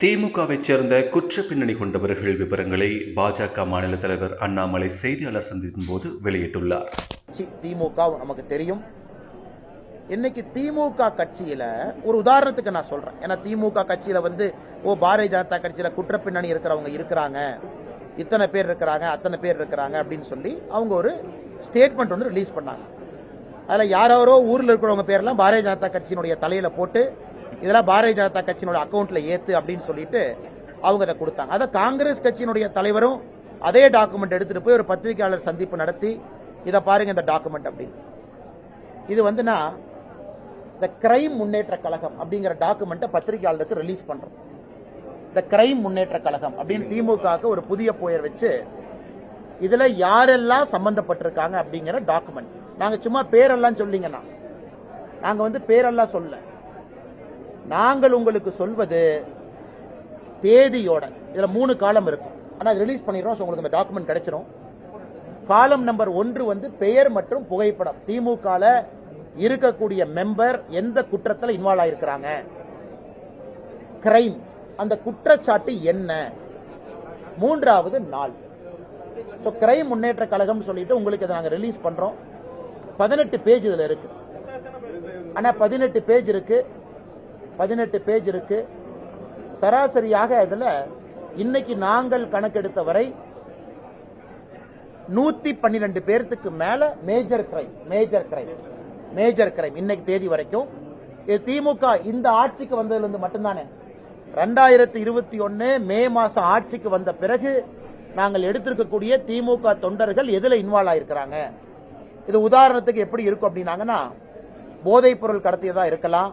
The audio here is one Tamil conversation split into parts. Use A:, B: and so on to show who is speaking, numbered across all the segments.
A: திமுகவைச் சேர்ந்த குற்ற பின்னணி கொண்டவர்கள் விவரங்களை பாஜக மாநில தலைவர் அண்ணாமலை செய்தியாளர் சந்திப்பின் போது வெளியிட்டுள்ளார்.
B: திமுக நமக்கு தெரியும். இன்னைக்கு திமுக கட்சியில ஒரு உதாரணத்துக்கு நான் சொல்றேன். ஏன்னா திமுக கட்சியில பாரதிய ஜனதா கட்சியில குற்ற பின்னணி இருக்கிறவங்க இருக்கிறாங்க, இத்தனை பேர் இருக்கிறாங்க, அத்தனை பேர் இருக்கிறாங்க அப்படின்னு சொல்லி அவங்க ஒரு ஸ்டேட்மெண்ட் ஒன்று ரிலீஸ் பண்ணாங்க. அதில் யாரோ ஊரில் இருக்கிறவங்க பேரெல்லாம் பாரதிய ஜனதா கட்சியினுடைய தலையில போட்டு இதெல்லாம் பாரதிய ஜனதா கட்சியினோட அக்கௌண்ட்ல ஏத்து அப்படின்னு சொல்லிட்டு அவங்க அதை கொடுத்தாங்க. அதை காங்கிரஸ் கட்சியினுடைய தலைவரும் அதே டாக்குமெண்ட் எடுத்துட்டு போய் ஒரு பத்திரிகையாளர் சந்திப்பு நடத்தி இதை பாருங்க இந்த டாக்குமெண்ட் அப்படின்னு. இது இந்த கிரைம் முன்னேற்ற கழகம் அப்படிங்கிற டாக்குமெண்ட்டை பத்திரிகையாளருக்கு ரிலீஸ் பண்றோம். இந்த கிரைம் முன்னேற்ற கழகம் அப்படின்னு திமுக ஒரு புதிய பெயர் வச்சு இதுல யாரெல்லாம் சம்பந்தப்பட்டிருக்காங்க அப்படிங்கிற டாக்குமெண்ட். நாங்க சும்மா பேரெல்லாம் சொல்லிங்கன்னா நாங்க பேரெல்லாம் சொல்ல, நாங்கள் உங்களுக்கு சொல்வது தேதியோட. இதுல 3 காலம் இருக்கும். ஆனா ரிலீஸ் பண்ணிடுறோம், உங்களுக்கு இந்த டாக்குமெண்ட் கிடைச்சிடும். காலம் நம்பர் 1 பெயர் மற்றும் புகைப்படம். திமுக இருக்கக்கூடிய மெம்பர் எந்த குற்றத்தில் இன்வால்வ் ஆயிருக்கிறாங்க, கிரைம், அந்த குற்றச்சாட்டு என்ன, 3வது நாள். கிரைம் முன்னேற்ற கழகம் சொல்லிட்டு உங்களுக்கு இதை நாங்க ரிலீஸ் பண்றோம். 18 பேஜ் இதுல இருக்கு. ஆனா 18 பேஜ் இருக்கு. சராசரியாக இதுல இன்னைக்கு நாங்கள் கணக்கெடுத்த வரை 112 பேருக்கு மேல மேஜர் கிரைம் இன்னைக்கு தேதி வரைக்கும். திமுக இந்த ஆட்சிக்கு வந்ததுல இருந்து மட்டும்தானே. 2021 மே மாசம் ஆட்சிக்கு வந்த பிறகு நாங்கள் எடுத்திருக்கக்கூடிய திமுக தொண்டர்கள் எதுல இன்வால்வ் ஆயிருக்கிறாங்க. இது உதாரணத்துக்கு எப்படி இருக்கும் அப்படின்னாங்கன்னா, போதைப் பொருள் கடத்தியதா இருக்கலாம்,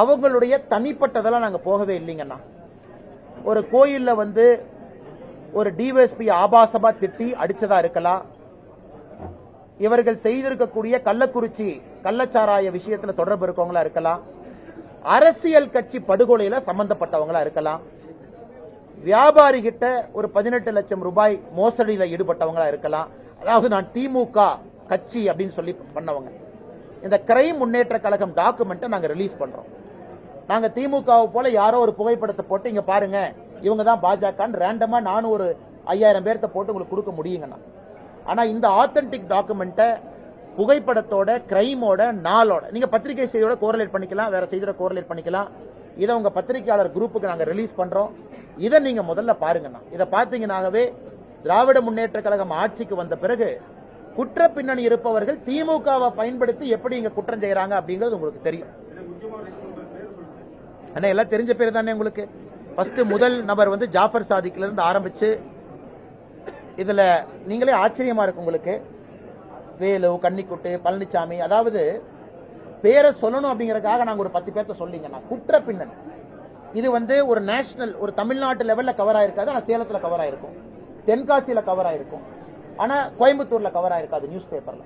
B: அவங்களுடைய தனிப்பட்டதெல்லாம் நாங்க போகவே இல்லைங்கண்ணா. ஒரு கோயில்ல ஒரு டிஎஸ்பி ஆபாசமா திட்டி அடிச்சதா இருக்கலாம், இவர்கள் செய்திருக்கக்கூடிய கள்ளக்குறிச்சி கள்ளச்சாராய விஷயத்துல தொடர்பு இருக்கவங்களா இருக்கலாம், அரசியல் கட்சி படுகொலையில சம்பந்தப்பட்டவங்களா இருக்கலாம், வியாபாரி கிட்ட ஒரு 18 லட்சம் ரூபாய் மோசடியில ஈடுபட்டவங்களா இருக்கலாம். அதாவது நான் திமுக கட்சி அப்படின்னு சொல்லி பண்ணவங்க. இந்த கிரைம் முன்னேற்ற கழகம் டாக்குமெண்ட்டை நாங்க ரிலீஸ் பண்றோம். நாங்க திமுக போல யாரோ ஒரு புகைப்படத்தை போட்டு இங்க பாருங்க இவங்க தான் பாஜக ரேண்டமா நானும் ஒரு 5000 பேர்த்த போட்டு உங்களுக்கு கொடுக்க முடியுங்கண்ணா. ஆனா இந்த ஆத்தென்டிக் டாக்குமெண்ட்டை புகைப்படத்தோட, கிரைமோட, நாளோட நீங்க பத்திரிகை செய்தியோட கோரிலேட் பண்ணிக்கலாம், வேற செய்தியோட கோரிலேட் பண்ணிக்கலாம். இதை உங்க பத்திரிகையாளர் குரூப்புக்கு நாங்க ரிலீஸ் பண்றோம். இதை நீங்க முதல்ல பாருங்கண்ணா. இதை பார்த்தீங்கன்னாவே திராவிட முன்னேற்ற கழகம் ஆட்சிக்கு வந்த பிறகு குற்ற பின்னணி இருப்பவர்கள் திமுகவை பயன்படுத்தி எப்படி இங்க குற்றம் செய்யறாங்க அப்படிங்கிறது உங்களுக்கு தெரியும். எல்லாம் தெரிஞ்ச பேர் தானே உங்களுக்கு. முதல் நபர் ஜாஃபர் சாதிக்ல இருந்து ஆரம்பிச்சு இதுல நீங்களே ஆச்சரியமா இருக்கு உங்களுக்கு. வேலு, கன்னிக்குட்டு, பழனிசாமி, அதாவது பேரை சொல்லணும் அப்படிங்கறதுக்காக நாங்க ஒரு 10 பேர்த்த சொல்லிங்கன்னா குற்ற பின்னணி. இது ஒரு நேஷனல், ஒரு தமிழ்நாட்டு லெவல்ல கவர் ஆயிருக்காது. ஆனா சேலத்துல கவர் ஆயிருக்கும், தென்காசியில கவர் ஆயிருக்கும், ஆனா கோயம்புத்தூர்ல கவர் ஆயிருக்காது நியூஸ் பேப்பர்ல.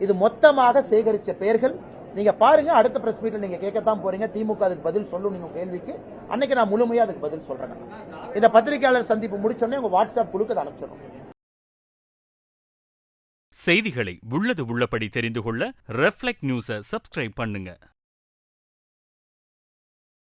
B: இது மொத்தமாக சேகரிச்ச பெயர்கள். நீங்க பாருங்க, அடுத்த பிரஸ் மீட்ல நீங்க கேட்கத்தான் போறீங்க. திமுக அதுக்கு பதில் சொல்லும் நீங்க கேள்விக்கு. அன்னைக்கு நான் முழுமையா அதுக்கு பதில் சொல்றேன். இந்த பத்திரிகையாளர் சந்திப்பு முடிச்சோடனே உங்க வாட்ஸ்அப் குழுக்கு அனுப்பிச்சிடும்.
C: செய்திகளை உள்ளது உள்ளபடி தெரிந்து கொள்ள ரெஃப்ளெக்ட் நியூஸை சப்ஸ்கிரைப் பண்ணுங்க.